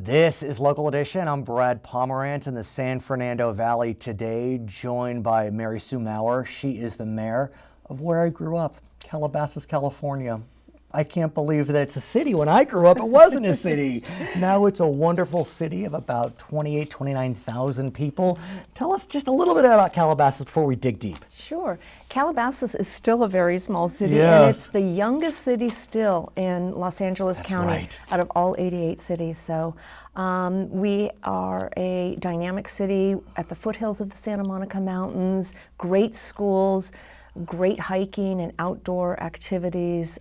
This is Local Edition. I'm Brad Pomerance in the San Fernando Valley today, joined by Mary Sue Maurer. She is the mayor of where I grew up, Calabasas, California. I can't believe that it's a city. When I grew up, it wasn't a city. Now it's a wonderful city of about 29,000 people. Tell us just a little bit about Calabasas before we dig deep. Sure. Calabasas is still a very small city, and it's the youngest city still in Los Angeles County out of all 88 cities. So we are a dynamic city at the foothills of the Santa Monica Mountains, great schools, great hiking and outdoor activities.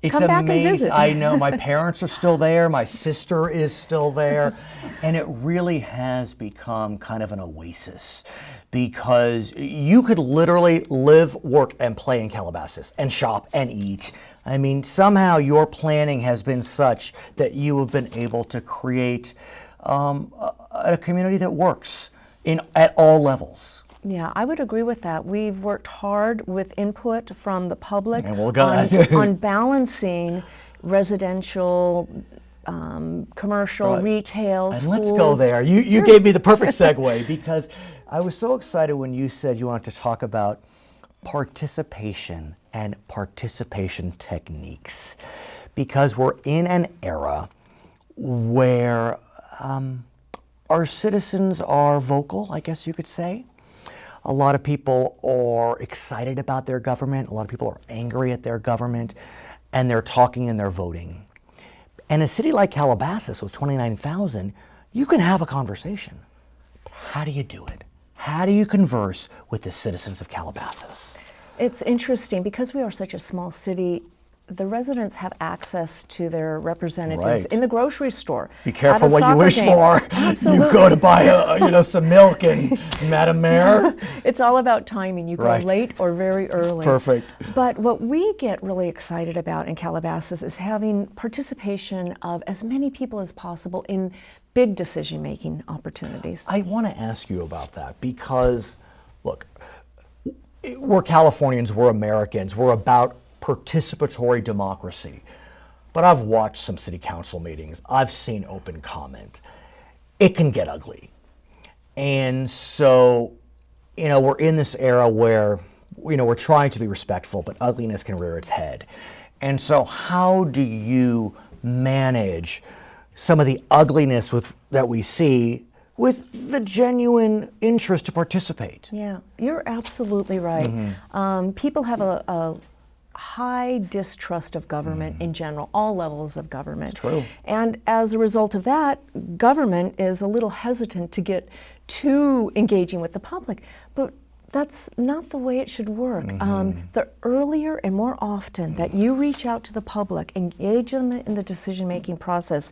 It's Come back amazing. and visit. I know my parents are still there, my sister is still there, and it really has become kind of an oasis because you could literally live, work, and play in Calabasas and shop and eat. I mean, somehow your planning has been such that you have been able to create a community that works at all levels. Yeah, I would agree with that. We've worked hard with input from the public And we'll go on balancing residential, commercial, retail, and schools. let's go there. You gave me the perfect segue because I was so excited when you said you wanted to talk about participation and participation techniques, because we're in an era where our citizens are vocal, I guess you could say. A lot of people are excited about their government. A lot of people are angry at their government, and they're talking and they're voting. And a city like Calabasas with 29,000, you can have a conversation. But how do you do it? How do you converse with the citizens of Calabasas? It's interesting because we are such a small city. The residents have access to their representatives in the grocery store. Be careful what you wish for. Absolutely. You go to buy some milk and Madam Mayor. It's all about timing. You go late or very early. Perfect. But what we get really excited about in Calabasas is having participation of as many people as possible in big decision-making opportunities. I want to ask you about that because, look, we're Californians, we're Americans, we're about participatory democracy. But I've watched some city council meetings. I've seen open comment. It can get ugly. And so, we're in this era where, we're trying to be respectful, but ugliness can rear its head. And so how do you manage some of the ugliness that we see with the genuine interest to participate? Yeah, you're absolutely right. Mm-hmm. People have a high distrust of government in general, all levels of government. It's true. And as a result of that, government is a little hesitant to get too engaging with the public. But that's not the way it should work. The earlier and more often that you reach out to the public, engage them in the decision-making process,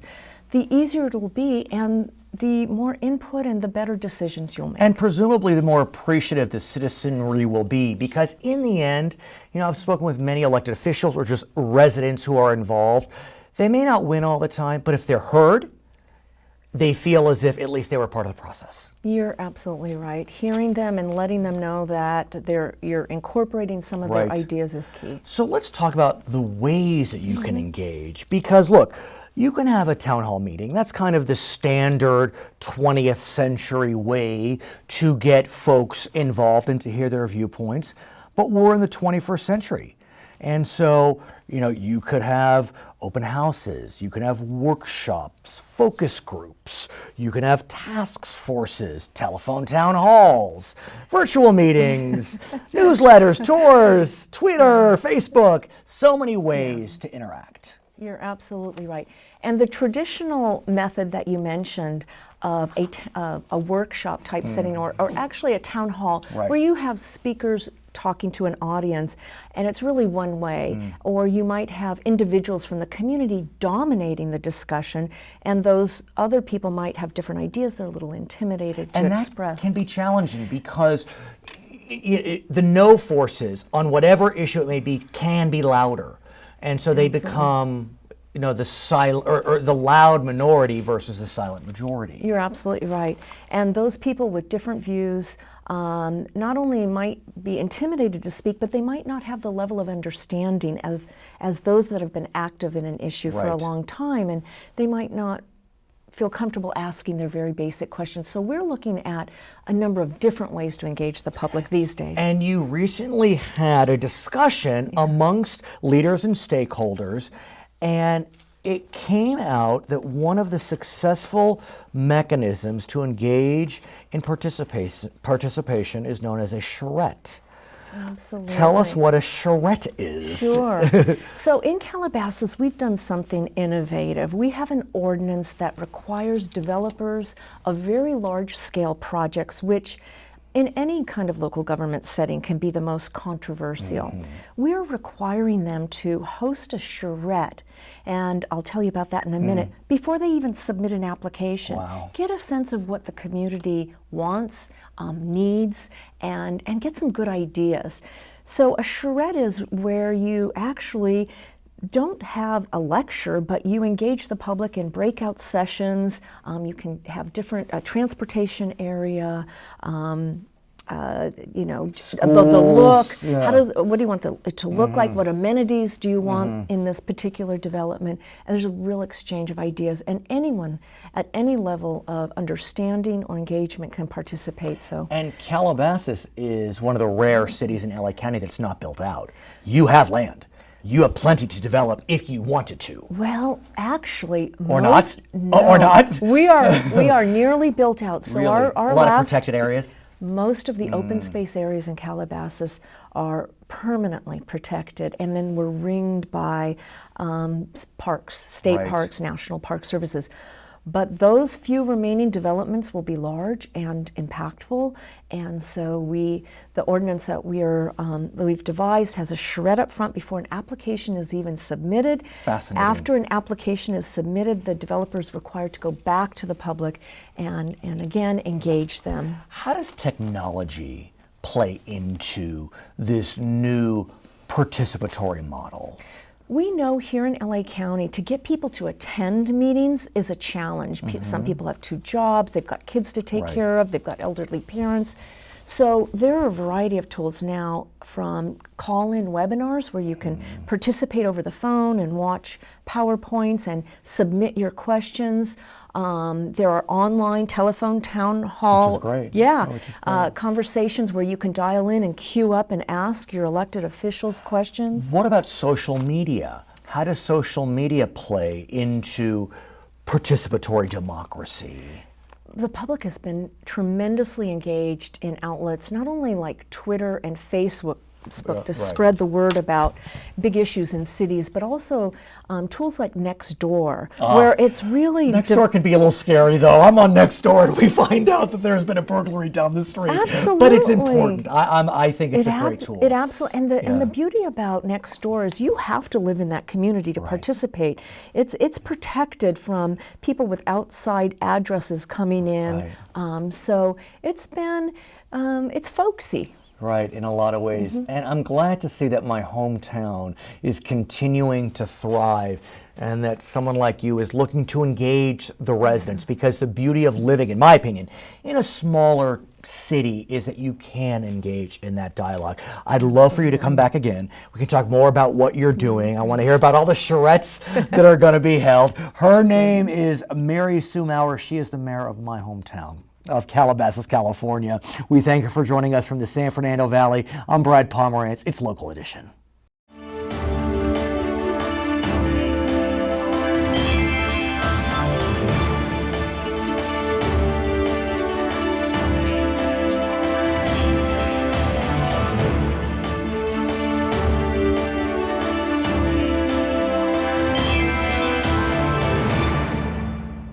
the easier it'll be and the more input and the better decisions you'll make. And presumably the more appreciative the citizenry will be, because in the end, I've spoken with many elected officials or just residents who are involved. They may not win all the time, but if they're heard, they feel as if at least they were part of the process. You're absolutely right. Hearing them and letting them know that you're incorporating some of their ideas is key. So let's talk about the ways that you can engage, because look, you can have a town hall meeting. That's kind of the standard 20th century way to get folks involved and to hear their viewpoints. But we're in the 21st century. And so, you could have open houses, you can have workshops, focus groups, you can have task forces, telephone town halls, virtual meetings, newsletters, tours, Twitter, Facebook, so many ways to interact. You're absolutely right. And the traditional method that you mentioned of a workshop type setting or actually a town hall where you have speakers talking to an audience and it's really one way, or you might have individuals from the community dominating the discussion and those other people might have different ideas they're a little intimidated to express. And that can be challenging because the no forces on whatever issue it may be can be louder. And so they become, the silent or the loud minority versus the silent majority. You're absolutely right. And those people with different views not only might be intimidated to speak, but they might not have the level of understanding as those that have been active in an issue for a long time, and they might not feel comfortable asking their very basic questions. So we're looking at a number of different ways to engage the public these days. And you recently had a discussion amongst leaders and stakeholders, and it came out that one of the successful mechanisms to engage in participation is known as a charrette. Absolutely. Tell us what a charrette is. Sure. So in Calabasas, we've done something innovative. We have an ordinance that requires developers of very large-scale projects, which in any kind of local government setting can be the most controversial. We're requiring them to host a charrette, and I'll tell you about that in a minute, before they even submit an application. Wow. Get a sense of what the community wants, needs, and get some good ideas. So a charrette is where you actually don't have a lecture, but you engage the public in breakout sessions. You can have different transportation area, you know, the look. What do you want it to look like? What amenities do you want in this particular development? And there's a real exchange of ideas, and anyone at any level of understanding or engagement can participate. So. And Calabasas is one of the rare cities in LA County that's not built out. You have land. You have plenty to develop if you wanted to. Well, actually, or most, not. No. Or not. we are nearly built out. So really? our a lot last, of protected areas. Most of the open space areas in Calabasas are permanently protected, and then we're ringed by parks, state parks, national park services. But those few remaining developments will be large and impactful, and so the ordinance that we've devised has a charrette up front before an application is even submitted. Fascinating. After an application is submitted, the developer is required to go back to the public and again engage them. How does technology play into this new participatory model? We know here in LA County, to get people to attend meetings is a challenge. Some people have 2 jobs, they've got kids to take care of, they've got elderly parents. So there are a variety of tools now, from call-in webinars where you can participate over the phone and watch PowerPoints and submit your questions. There are online telephone town hall, which is great. Yeah, which is great. Conversations where you can dial in and queue up and ask your elected officials questions. What about social media? How does social media play into participatory democracy? The public has been tremendously engaged in outlets, not only like Twitter and Facebook to spread the word about big issues in cities, but also tools like Nextdoor, where it's really... Nextdoor can be a little scary, though. I'm on Nextdoor, and we find out that there's been a burglary down the street. Absolutely. But it's important. I think it's a great tool. It absolutely, and the beauty about Nextdoor is you have to live in that community to participate. It's protected from people with outside addresses coming in. So it's been, it's folksy. Right, in a lot of ways. And I'm glad to see that my hometown is continuing to thrive and that someone like you is looking to engage the residents, because the beauty of living, in my opinion, in a smaller city is that you can engage in that dialogue. I'd love for you to come back again. We can talk more about what you're doing. I want to hear about all the charrettes that are going to be held. Her name is Mary Sue Maurer. She is the mayor of my hometown of Calabasas, California. We thank her for joining us from the San Fernando Valley. I'm Brad Pomerance. It's Local Edition.